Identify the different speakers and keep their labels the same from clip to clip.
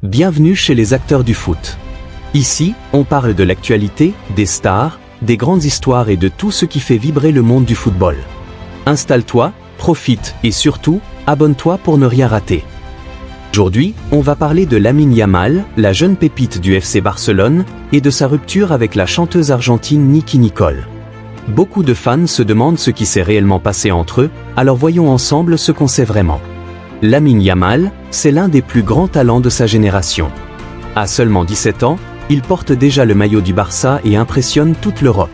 Speaker 1: Bienvenue chez les acteurs du foot. Ici, on parle de l'actualité, des stars, des grandes histoires et de tout ce qui fait vibrer le monde du football. Installe-toi, profite et surtout, abonne-toi pour ne rien rater. Aujourd'hui, on va parler de Lamine Yamal, la jeune pépite du FC Barcelone, et de sa rupture avec la chanteuse argentine Nicki Nicole. Beaucoup de fans se demandent ce qui s'est réellement passé entre eux, alors voyons ensemble ce qu'on sait vraiment. Lamine Yamal, c'est l'un des plus grands talents de sa génération. À seulement 17 ans, il porte déjà le maillot du Barça et impressionne toute l'Europe.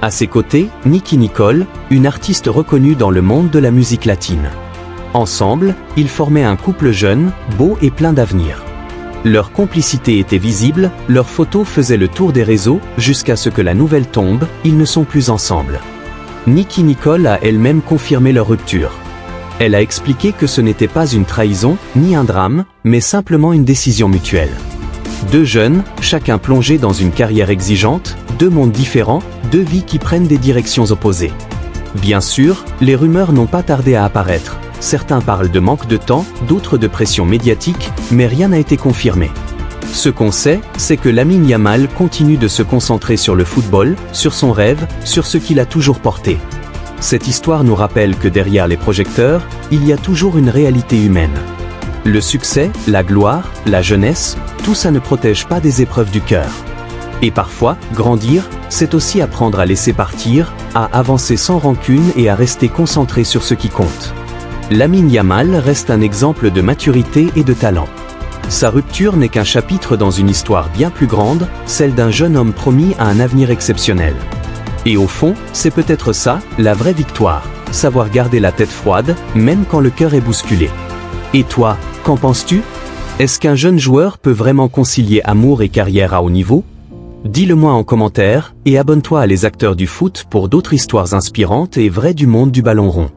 Speaker 1: À ses côtés, Nicki Nicole, une artiste reconnue dans le monde de la musique latine. Ensemble, ils formaient un couple jeune, beau et plein d'avenir. Leur complicité était visible, leurs photos faisaient le tour des réseaux, jusqu'à ce que la nouvelle tombe, ils ne sont plus ensemble. Nicki Nicole a elle-même confirmé leur rupture. Elle a expliqué que ce n'était pas une trahison, ni un drame, mais simplement une décision mutuelle. Deux jeunes, chacun plongé dans une carrière exigeante, deux mondes différents, deux vies qui prennent des directions opposées. Bien sûr, les rumeurs n'ont pas tardé à apparaître. Certains parlent de manque de temps, d'autres de pression médiatique, mais rien n'a été confirmé. Ce qu'on sait, c'est que Lamine Yamal continue de se concentrer sur le football, sur son rêve, sur ce qu'il a toujours porté. Cette histoire nous rappelle que derrière les projecteurs, il y a toujours une réalité humaine. Le succès, la gloire, la jeunesse, tout ça ne protège pas des épreuves du cœur. Et parfois, grandir, c'est aussi apprendre à laisser partir, à avancer sans rancune et à rester concentré sur ce qui compte. Lamine Yamal reste un exemple de maturité et de talent. Sa rupture n'est qu'un chapitre dans une histoire bien plus grande, celle d'un jeune homme promis à un avenir exceptionnel. Et au fond, c'est peut-être ça, la vraie victoire, savoir garder la tête froide, même quand le cœur est bousculé. Et toi, qu'en penses-tu? Est-ce qu'un jeune joueur peut vraiment concilier amour et carrière à haut niveau? Dis-le-moi en commentaire, et abonne-toi à Les Acteurs du Foot pour d'autres histoires inspirantes et vraies du monde du ballon rond.